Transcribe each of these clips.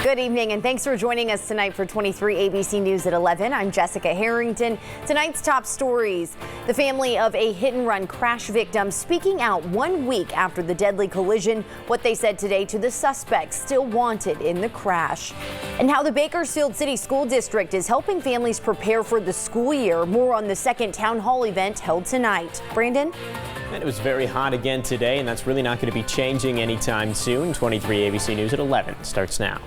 Good evening and thanks for joining us tonight for 23 ABC News at 11. I'm Jessica Harrington. Tonight's top stories. The family of a hit-and-run crash victim speaking out 1 week after the deadly collision. What they said today to the suspects still wanted in the crash. And how the Bakersfield City School District is helping families prepare for the school year. More on the second town hall event held tonight. Brandon? And it was very hot again today, and that's really not going to be changing anytime soon. 23 ABC News at 11 starts now.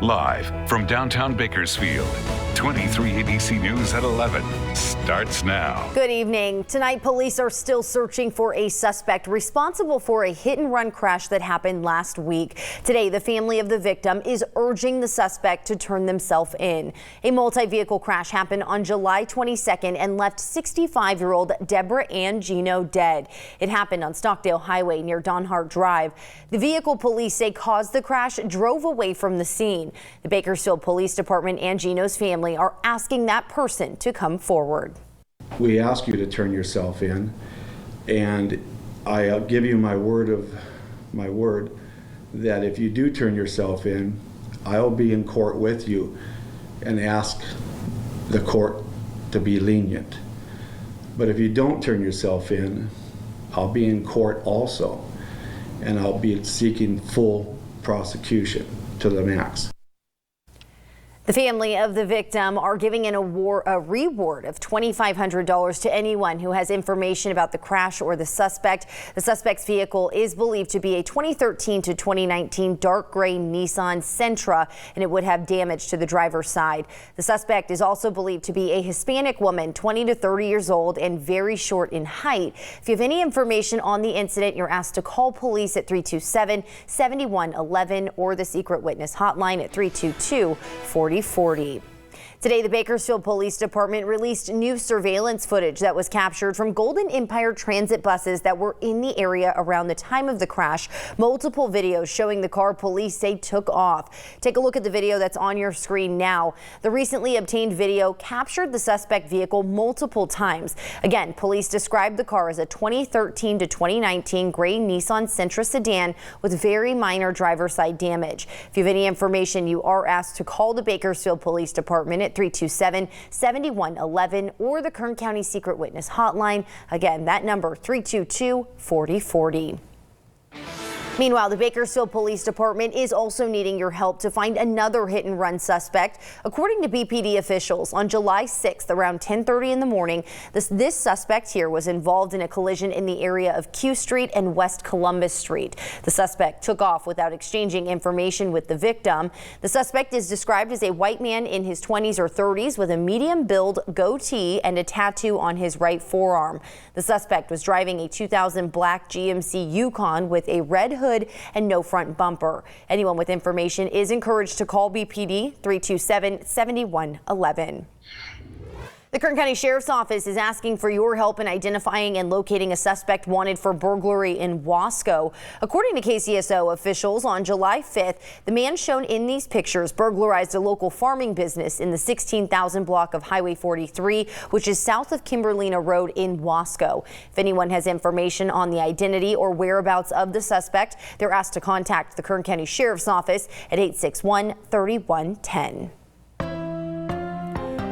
Live from downtown Bakersfield, 23 ABC News at 11 starts now. Good evening. Tonight, police are still searching for a suspect responsible for a hit-and-run crash that happened last week. Today, the family of the victim is urging the suspect to turn themselves in. A multi-vehicle crash happened on July 22nd and left 65-year-old Deborah Ann Gino dead. It happened on Stockdale Highway near Donhart Drive. The vehicle police say caused the crash drove away from the scene. The Bakersfield Police Department and Gino's family are asking that person to come forward. We ask you to turn yourself in, and I give you my word that if you do turn yourself in, I'll be in court with you and ask the court to be lenient. But if you don't turn yourself in, I'll be in court also, and I'll be seeking full prosecution to the max. The family of the victim are giving a reward of $2,500 to anyone who has information about the crash or the suspect. The suspect's vehicle is believed to be a 2013 to 2019 dark gray Nissan Sentra, and it would have damage to the driver's side. The suspect is also believed to be a Hispanic woman, 20 to 30 years old and very short in height. If you have any information on the incident, you're asked to call police at 327-7111 or the secret witness hotline at 322-4040. Today, the Bakersfield Police Department released new surveillance footage that was captured from Golden Empire transit buses that were in the area around the time of the crash. Multiple videos showing the car police say took off. Take a look at the video that's on your screen now. The recently obtained video captured the suspect vehicle multiple times. Again, police described the car as a 2013 to 2019 gray Nissan Sentra sedan with very minor driver's side damage. If you have any information, you are asked to call the Bakersfield Police Department at 327-7111 or the Kern County Secret Witness Hotline. Again, that number 322-4040. Meanwhile, the Bakersfield Police Department is also needing your help to find another hit-and-run suspect. According to BPD officials, on July 6th, around 10:30 in the morning, this suspect here was involved in a collision in the area of Q Street and West Columbus Street. The suspect took off without exchanging information with the victim. The suspect is described as a white man in his 20s or 30s with a medium-build goatee and a tattoo on his right forearm. The suspect was driving a 2000 black GMC Yukon with a red hood and no front bumper. Anyone with information is encouraged to call BPD 327-7111. The Kern County Sheriff's Office is asking for your help in identifying and locating a suspect wanted for burglary in Wasco. According to KCSO officials, on July 5th, the man shown in these pictures burglarized a local farming business in the 16,000 block of Highway 43, which is south of Kimberlina Road in Wasco. If anyone has information on the identity or whereabouts of the suspect, they're asked to contact the Kern County Sheriff's Office at 861-3110.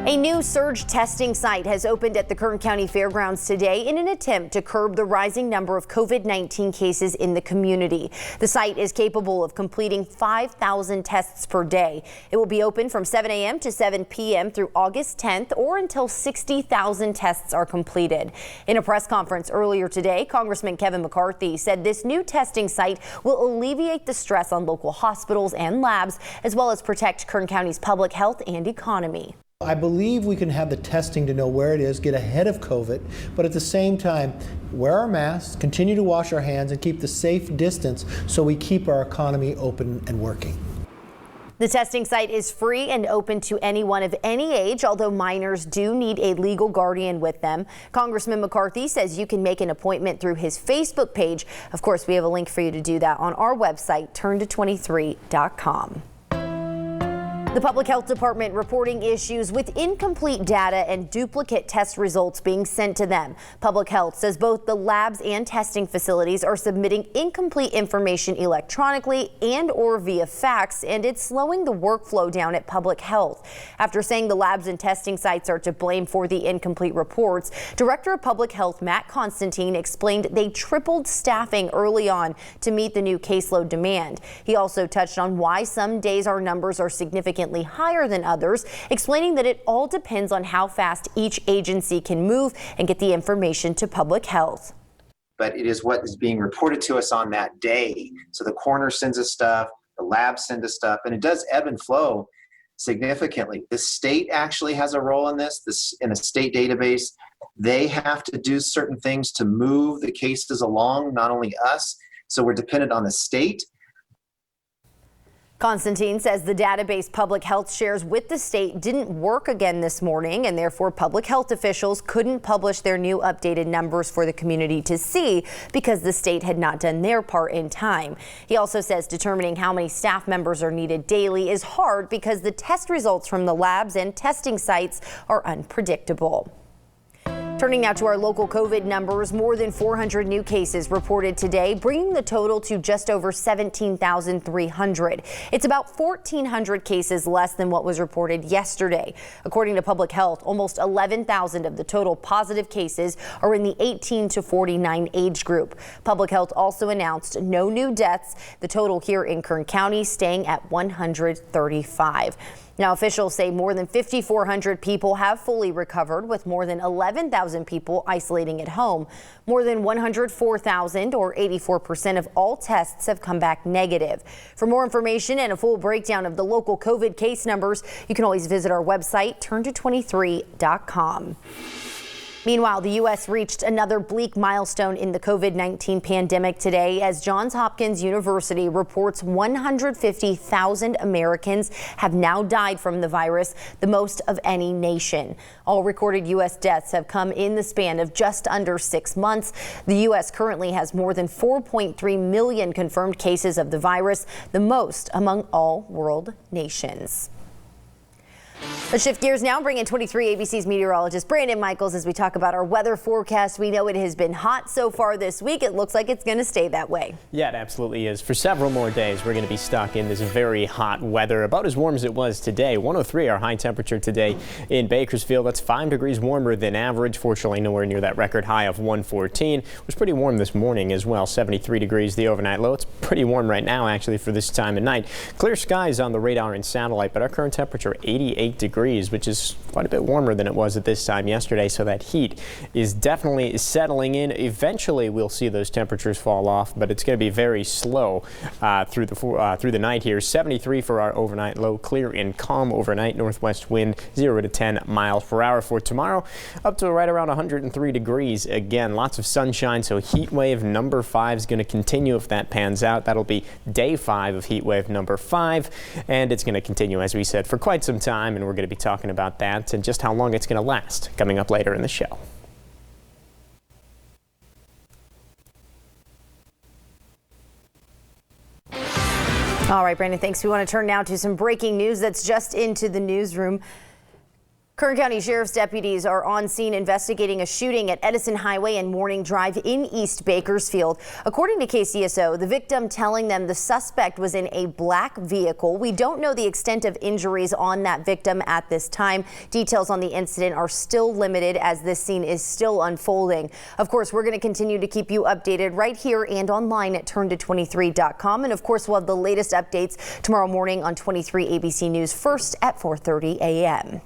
A new surge testing site has opened at the Kern County Fairgrounds today in an attempt to curb the rising number of COVID-19 cases in the community. The site is capable of completing 5,000 tests per day. It will be open from 7 a.m. to 7 p.m. through August 10th or until 60,000 tests are completed. In a press conference earlier today, Congressman Kevin McCarthy said this new testing site will alleviate the stress on local hospitals and labs, as well as protect Kern County's public health and economy. I believe we can have the testing to know where it is, get ahead of COVID, but at the same time, wear our masks, continue to wash our hands, and keep the safe distance so we keep our economy open and working. The testing site is free and open to anyone of any age, although minors do need a legal guardian with them. Congressman McCarthy says you can make an appointment through his Facebook page. Of course, we have a link for you to do that on our website, turnto23.com. The Public Health Department reporting issues with incomplete data and duplicate test results being sent to them. Public Health says both the labs and testing facilities are submitting incomplete information electronically and or via fax, and it's slowing the workflow down at Public Health. After saying the labs and testing sites are to blame for the incomplete reports, Director of Public Health Matt Constantine explained they tripled staffing early on to meet the new caseload demand. He also touched on why some days our numbers are significantly higher than others, explaining that it all depends on how fast each agency can move and get the information to Public Health. But it is what is being reported to us on that day. So the coroner sends us stuff, the lab sends us stuff, and it does ebb and flow significantly. The state actually has a role in this in a state database. They have to do certain things to move the cases along, not only us. So we're dependent on the state. Constantine says the database Public Health shares with the state didn't work again this morning, and therefore public health officials couldn't publish their new updated numbers for the community to see because the state had not done their part in time. He also says determining how many staff members are needed daily is hard because the test results from the labs and testing sites are unpredictable. Turning now to our local COVID numbers, more than 400 new cases reported today, bringing the total to just over 17,300. It's about 1,400 cases less than what was reported yesterday. According to Public Health, almost 11,000 of the total positive cases are in the 18 to 49 age group. Public Health also announced no new deaths, the total here in Kern County staying at 135. Now, officials say more than 5,400 people have fully recovered, with more than 11,000 people isolating at home. More than 104,000, or 84% of all tests, have come back negative. For more information and a full breakdown of the local COVID case numbers, you can always visit our website, turn223.com. Meanwhile, the U.S. reached another bleak milestone in the COVID-19 pandemic today as Johns Hopkins University reports 150,000 Americans have now died from the virus, the most of any nation. All recorded U.S. deaths have come in the span of just under 6 months. The U.S. currently has more than 4.3 million confirmed cases of the virus, the most among all world nations. Let's shift gears now, bring in 23 ABC's meteorologist Brandon Michaels as we talk about our weather forecast. We know it has been hot so far this week. It looks like it's going to stay that way. Yeah, it absolutely is. For several more days, we're going to be stuck in this very hot weather, about as warm as it was today. 103 our high temperature today in Bakersfield. That's 5 degrees warmer than average. Fortunately, nowhere near that record high of 114. It was pretty warm this morning as well. 73 degrees the overnight low. It's pretty warm right now, actually, for this time of night. Clear skies on the radar and satellite, but our current temperature 88 degrees, which is quite a bit warmer than it was at this time yesterday. So that heat is definitely settling in. Eventually, we'll see those temperatures fall off, but it's going to be very slow through the night here. 73 for our overnight low, clear and calm overnight. Northwest wind 0 to 10 miles per hour for tomorrow, up to right around 103 degrees. Again, lots of sunshine, so heat wave number 5 is going to continue if that pans out. That'll be day 5 of heat wave number 5, and it's going to continue, as we said, for quite some time, and we're going to be talking about that and just how long it's going to last coming up later in the show. All right, Brandon, thanks. We want to turn now to some breaking news that's just into the newsroom. Kern County Sheriff's deputies are on scene investigating a shooting at Edison Highway and Morning Drive in East Bakersfield. According to KCSO, the victim telling them the suspect was in a black vehicle. We don't know the extent of injuries on that victim at this time. Details on the incident are still limited as this scene is still unfolding. Of course, we're going to continue to keep you updated right here and online at turn223.com. And of course, we'll have the latest updates tomorrow morning on 23 ABC News first at 4:30 a.m.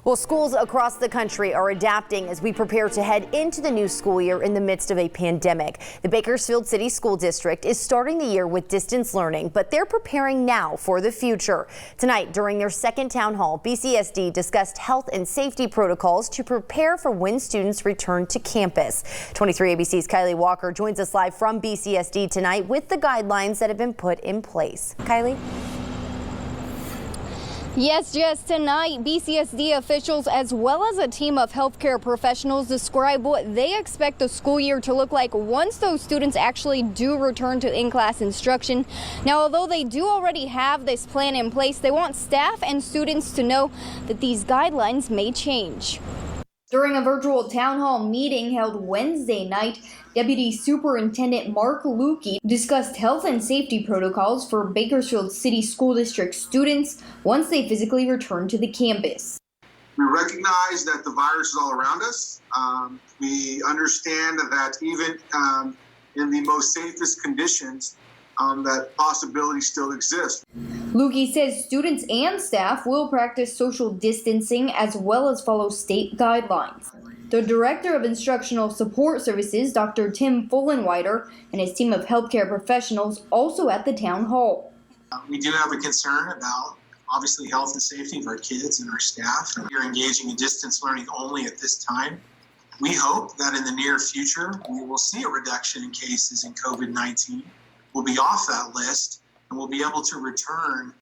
Well, schools across the country are adapting as we prepare to head into the new school year in the midst of a pandemic. The Bakersfield City School District is starting the year with distance learning, but they're preparing now for the future. Tonight, during their second town hall, BCSD discussed health and safety protocols to prepare for when students return to campus. 23 ABC's Kylie Walker joins us live from BCSD tonight with the guidelines that have been put in place. Kylie? Yes, Jess, tonight BCSD officials as well as a team of healthcare professionals describe what they expect the school year to look like once those students actually do return to in-class instruction. Now, although they do already have this plan in place, they want staff and students to know that these guidelines may change. During a virtual town hall meeting held Wednesday night, Deputy Superintendent Mark Lukey discussed health and safety protocols for Bakersfield City School District students once they physically return to the campus. We recognize that the virus is all around us. We understand that even in the most safest conditions, that possibility still exists. Lukey says students and staff will practice social distancing as well as follow state guidelines. The Director of Instructional Support Services, Dr. Tim Fullenwider, and his team of healthcare professionals also at the town hall. We do have a concern about obviously health and safety of our kids and our staff. We are engaging in distance learning only at this time. We hope that in the near future we will see a reduction in cases in COVID-19. We'll be off that list and we'll be able to return.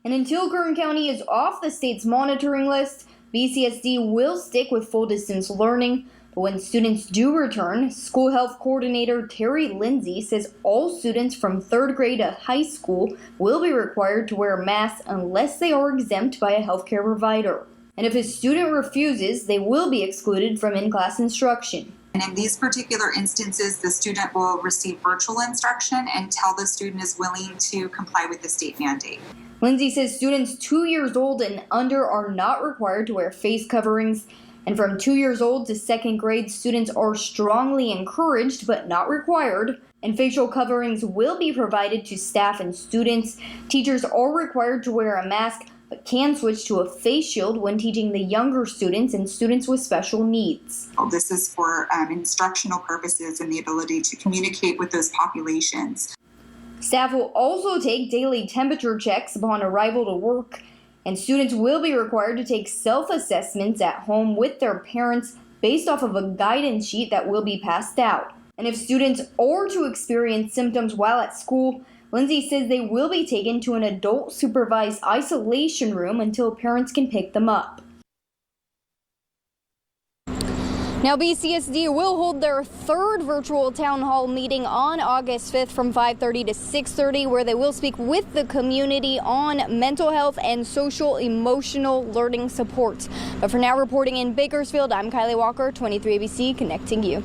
And until Kern County is off the state's monitoring list, BCSD will stick with full distance learning. But when students do return, School Health Coordinator Terry Lindsay says all students from 3rd grade to high school will be required to wear masks unless they are exempt by a healthcare provider. And if a student refuses, they will be excluded from in-class instruction. And in these particular instances, the student will receive virtual instruction until the student is willing to comply with the state mandate. Lindsay says students 2 years old and under are not required to wear face coverings. And from 2 years old to 2nd grade, students are strongly encouraged but not required. And facial coverings will be provided to staff and students. Teachers are required to wear a mask but can switch to a face shield when teaching the younger students and students with special needs. This is for instructional purposes and the ability to communicate with those populations. Staff will also take daily temperature checks upon arrival to work, and students will be required to take self-assessments at home with their parents based off of a guidance sheet that will be passed out. And if students are to experience symptoms while at school, Lindsay says they will be taken to an adult supervised isolation room until parents can pick them up. Now, BCSD will hold their 3rd virtual town hall meeting on August 5th from 5:30 to 6:30, where they will speak with the community on mental health and social emotional learning supports. But for now, reporting in Bakersfield, I'm Kylie Walker, 23 ABC, connecting you.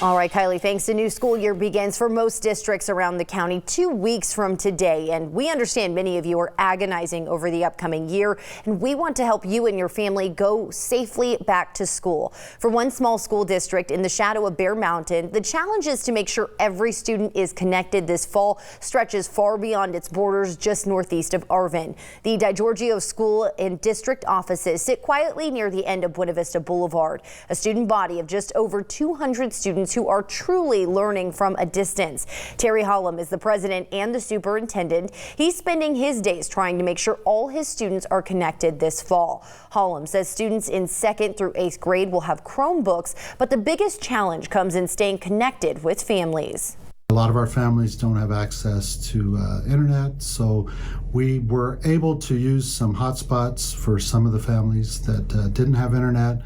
All right, Kylie, thanks. The new school year begins for most districts around the county 2 weeks from today. And we understand many of you are agonizing over the upcoming year, and we want to help you and your family go safely back to school. For one small school district in the shadow of Bear Mountain, the challenge is to make sure every student is connected. This fall stretches far beyond its borders, just northeast of Arvin. The DiGiorgio School and district offices sit quietly near the end of Buena Vista Boulevard. A student body of just over 200 students who are truly learning from a distance. Terry Hollum is the president and the superintendent. He's spending his days trying to make sure all his students are connected this fall. Hollum says students in 2nd through 8th grade will have Chromebooks, but the biggest challenge comes in staying connected with families. A lot of our families don't have access to internet, so we were able to use some hotspots for some of the families that didn't have internet.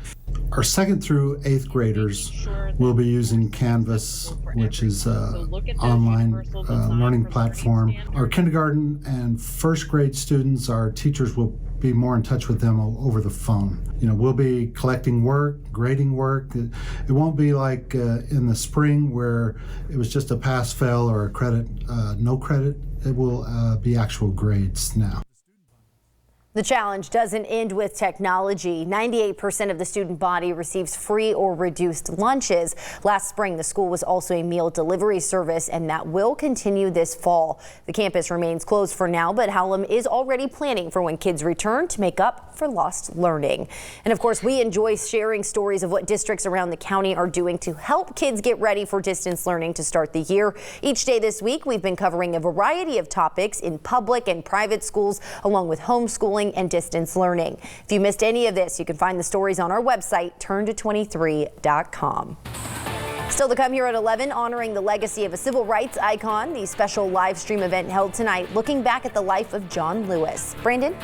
Our 2nd through 8th graders will be using Canvas, which is an online learning platform. Our kindergarten and 1st grade students, our teachers will be more in touch with them over the phone. You know, we'll be collecting work, grading work. It won't be like in the spring where it was just a pass-fail or a credit, no credit. It will be actual grades now. The challenge doesn't end with technology. 98% of the student body receives free or reduced lunches. Last spring, the school was also a meal delivery service, and that will continue this fall. The campus remains closed for now, but Hollum is already planning for when kids return to make up for lost learning. And of course, we enjoy sharing stories of what districts around the county are doing to help kids get ready for distance learning to start the year. Each day this week, we've been covering a variety of topics in public and private schools, along with homeschooling and distance learning. If you missed any of this, you can find the stories on our website, turnto23.com. Still to come here at 11, honoring the legacy of a civil rights icon. The special live stream event held tonight, looking back at the life of John Lewis. Brandon?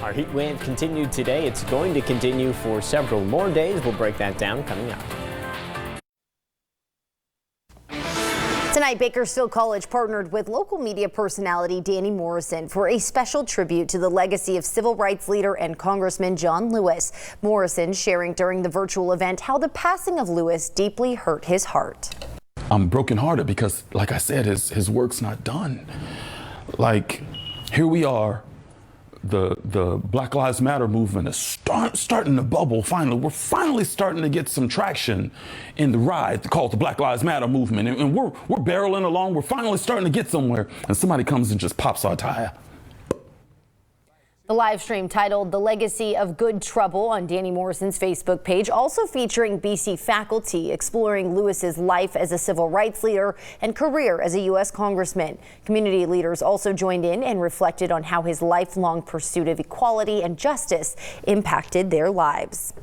Our heat wave continued today. It's going to continue for several more days. We'll break that down coming up. Tonight, Bakersfield College partnered with local media personality Danny Morrison for a special tribute to the legacy of civil rights leader and Congressman John Lewis. Morrison sharing during the virtual event how the passing of Lewis deeply hurt his heart. I'm brokenhearted because, like I said, his work's not done. Like, here we are. The Black Lives Matter movement is starting to bubble finally. We're finally starting to get some traction in the ride called the Black Lives Matter movement. And we're barreling along. We're finally starting to get somewhere. And somebody comes and just pops our tire. The live stream titled The Legacy of Good Trouble on Danny Morrison's Facebook page, also featuring BC faculty exploring Lewis's life as a civil rights leader and career as a U.S. congressman. Community leaders also joined in and reflected on how his lifelong pursuit of equality and justice impacted their lives.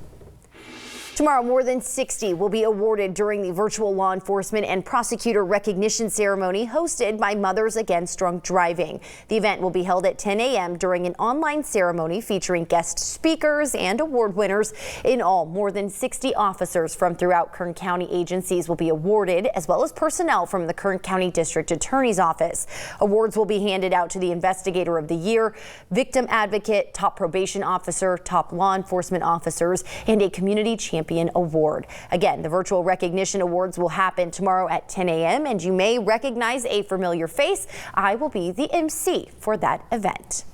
Tomorrow, more than 60 will be awarded during the virtual law enforcement and prosecutor recognition ceremony hosted by Mothers Against Drunk Driving. The event will be held at 10 a.m. during an online ceremony featuring guest speakers and award winners. In all, more than 60 officers from throughout Kern County agencies will be awarded, as well as personnel from the Kern County District Attorney's Office. Awards will be handed out to the Investigator of the Year, Victim Advocate, Top Probation Officer, Top Law Enforcement Officers, and a Community Champion Award. Again, the virtual recognition awards will happen tomorrow at 10 a.m. and you may recognize a familiar face. I will be the MC for that event.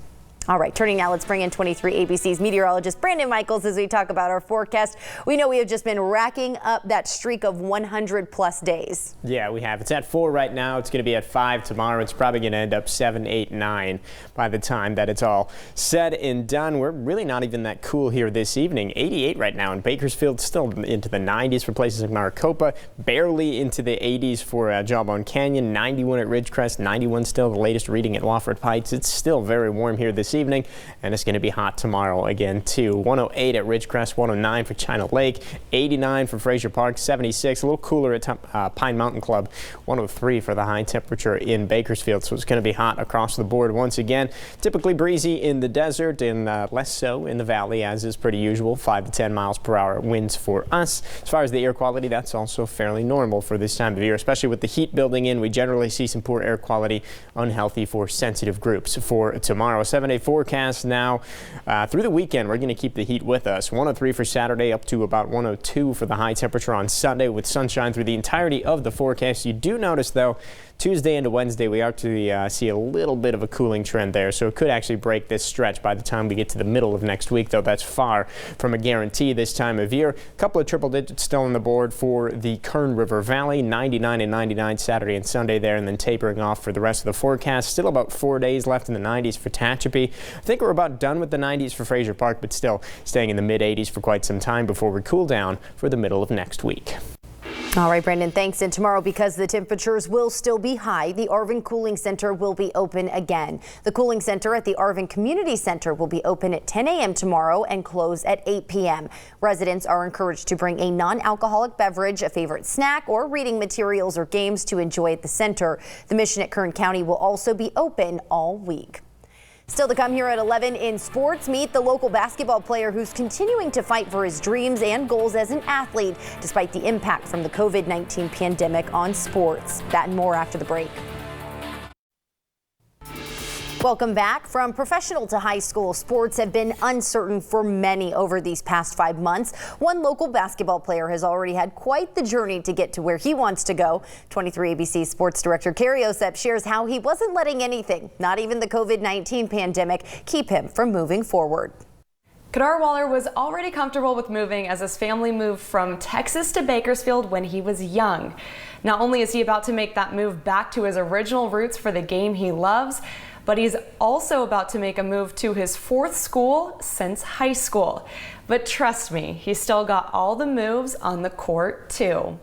All right, turning now, let's bring in 23 ABC's meteorologist Brandon Michaels as we talk about our forecast. We know we have just been racking up that streak of 100+ days. Yeah, we have. It's at 4 right now. It's going to be at 5 tomorrow. It's probably going to end up 7, 8, 9 by the time that it's all said and done. We're really not even that cool here this evening. 88 right now in Bakersfield, still into the 90s for places like Maricopa, barely into the 80s for Jawbone Canyon, 91 at Ridgecrest, 91 still the latest reading at Wofford Heights. It's still very warm here this evening, and it's going to be hot tomorrow again too. 108 at Ridgecrest, 109 for China Lake, 89 for Fraser Park, 76, a little cooler at Pine Mountain Club, 103 for the high temperature in Bakersfield. So it's going to be hot across the board once again. Typically breezy in the desert and less so in the valley, as is pretty usual. 5 to 10 miles per hour winds for us. As far as the air quality, that's also fairly normal for this time of year, especially with the heat building in. We generally see some poor air quality, unhealthy for sensitive groups. For tomorrow, 7-day forecast now through the weekend. We're going to keep the heat with us. 103 for Saturday, up to about 102 for the high temperature on Sunday, with sunshine through the entirety of the forecast. You do notice, though, Tuesday into Wednesday, we actually see a little bit of a cooling trend there, so it could actually break this stretch by the time we get to the middle of next week, though that's far from a guarantee this time of year. A couple of triple digits still on the board for the Kern River Valley, 99 and 99 Saturday and Sunday there, and then tapering off for the rest of the forecast. Still about 4 days left in the 90s for Tehachapi. I think we're about done with the 90s for Fraser Park, but still staying in the mid-80s for quite some time before we cool down for the middle of next week. All right, Brandon, thanks. And tomorrow, because the temperatures will still be high, the Arvin Cooling Center will be open again. The Cooling Center at the Arvin Community Center will be open at 10 a.m. tomorrow and close at 8 p.m. Residents are encouraged to bring a non-alcoholic beverage, a favorite snack, or reading materials or games to enjoy at the center. The Mission at Kern County will also be open all week. Still to come here at 11 in sports, meet the local basketball player who's continuing to fight for his dreams and goals as an athlete, despite the impact from the COVID-19 pandemic on sports. That and more after the break. Welcome back. From professional to high school, sports have been uncertain for many over these past 5 months. One local basketball player has already had quite the journey to get to where he wants to go. 23 ABC sports director Carrie Osep shares how he wasn't letting anything, not even the COVID-19 pandemic, keep him from moving forward. Kadar Waller was already comfortable with moving as his family moved from Texas to Bakersfield when he was young. Not only is he about to make that move back to his original roots for the game he loves, but he's also about to make a move to his 4th school since high school. But trust me, he's still got all the moves on the court too.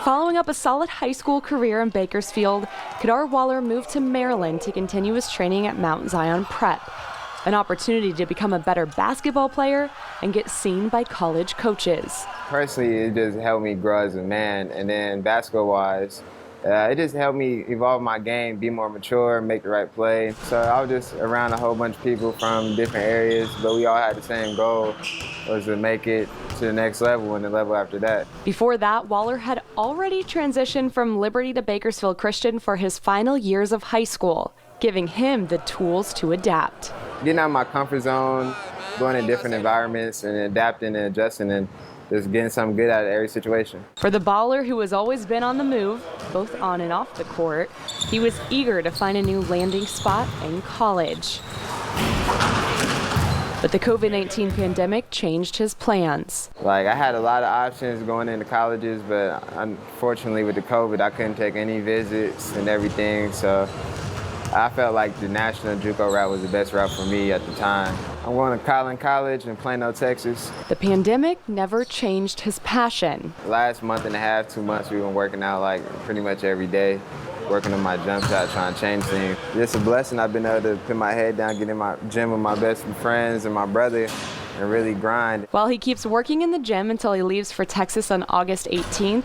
Following up a solid high school career in Bakersfield, Kadar Waller moved to Maryland to continue his training at Mount Zion Prep. an opportunity to become a better basketball player and get seen by college coaches. Personally, it just helped me grow as a man, and then basketball-wise, it just helped me evolve my game, be more mature, make the right play. So I was just around a whole bunch of people from different areas, but we all had the same goal, was to make it to the next level and the level after that. Before that, Waller had already transitioned from Liberty to Bakersfield Christian for his final years of high school, giving him the tools to adapt. Getting out of my comfort zone, going in different environments and adapting and adjusting and just getting something good out of every situation. For the baller who has always been on the move, both on and off the court, he was eager to find a new landing spot in college. But the COVID-19 pandemic changed his plans. I had a lot of options going into colleges, but unfortunately with the COVID, I couldn't take any visits and everything, so I felt like the national JUCO route was the best route for me at the time. I'm going to Collin College in Plano, Texas. The pandemic never changed his passion. Last month and a half, 2 months, we've been working out pretty much every day, working on my jump shot, trying to change things. It's a blessing I've been able to put my head down, get in my gym with my best friends and my brother, and really grind. While he keeps working in the gym until he leaves for Texas on August 18th,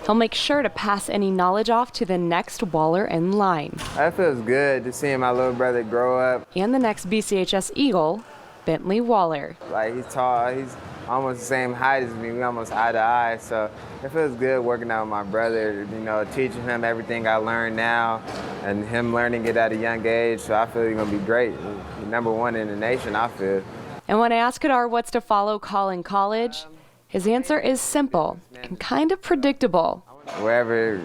he'll make sure to pass any knowledge off to the next Waller in line. That feels good to see my little brother grow up. And the next BCHS Eagle, Bentley Waller. He's tall, he's almost the same height as me, we almost eye to eye, so it feels good working out with my brother, teaching him everything I learned now, and him learning it at a young age, so I feel he's gonna be great. He's #1 in the nation, I feel. And when I asked Kadar what's to follow Collin College, his answer is simple and kind of predictable. Wherever,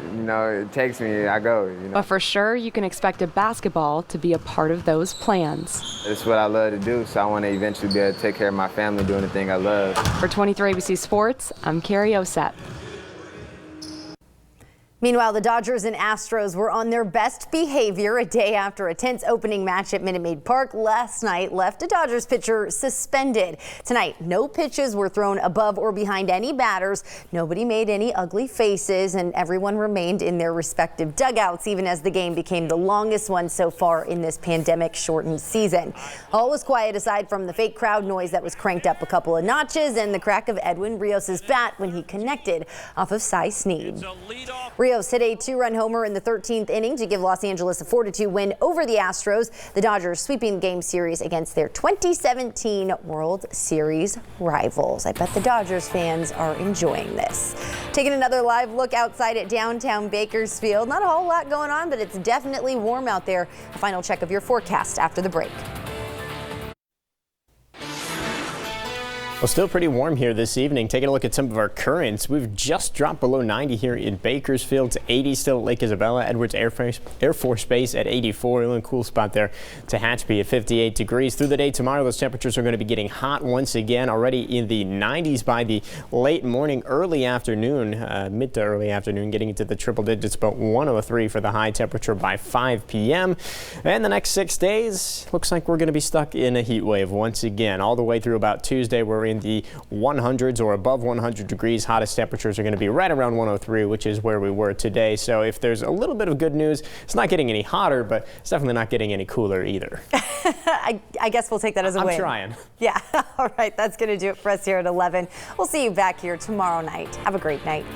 it takes me, I go, But for sure, you can expect a basketball to be a part of those plans. It's what I love to do, so I want to eventually be able to take care of my family doing the thing I love. For 23 ABC Sports, I'm Carrie Osett. Meanwhile, the Dodgers and Astros were on their best behavior a day after a tense opening match at Minute Maid Park last night left a Dodgers pitcher suspended. Tonight, no pitches were thrown above or behind any batters. Nobody made any ugly faces, and everyone remained in their respective dugouts, even as the game became the longest one so far in this pandemic-shortened season. All was quiet aside from the fake crowd noise that was cranked up a couple of notches and the crack of Edwin Rios' bat when he connected off of Cy Snead. Rios hit a 2-run homer in the 13th inning to give Los Angeles a 4-2 win over the Astros. The Dodgers sweeping the game series against their 2017 World Series rivals. I bet the Dodgers fans are enjoying this. Taking another live look outside at downtown Bakersfield. Not a whole lot going on, but it's definitely warm out there. A final check of your forecast after the break. Well, still pretty warm here this evening. Taking a look at some of our currents. We've just dropped below 90 here in Bakersfield to 80 still at Lake Isabella. Edwards Air Force Base at 84. A little cool spot there. Tehachapi at 58 degrees. Through the day tomorrow, those temperatures are going to be getting hot once again. Already in the 90s by the late morning, early afternoon, mid to early afternoon, getting into the triple digits, about 103 for the high temperature by 5 p.m. And the next 6 days, looks like we're going to be stuck in a heat wave once again. All the way through about Tuesday, we're in the 100s or above 100 degrees. Hottest temperatures are going to be right around 103, which is where we were today. So if there's a little bit of good news, it's not getting any hotter, but it's definitely not getting any cooler either. I guess we'll take that as a win. I'm trying. Yeah. All right. That's going to do it for us here at 11. We'll see you back here tomorrow night. Have a great night.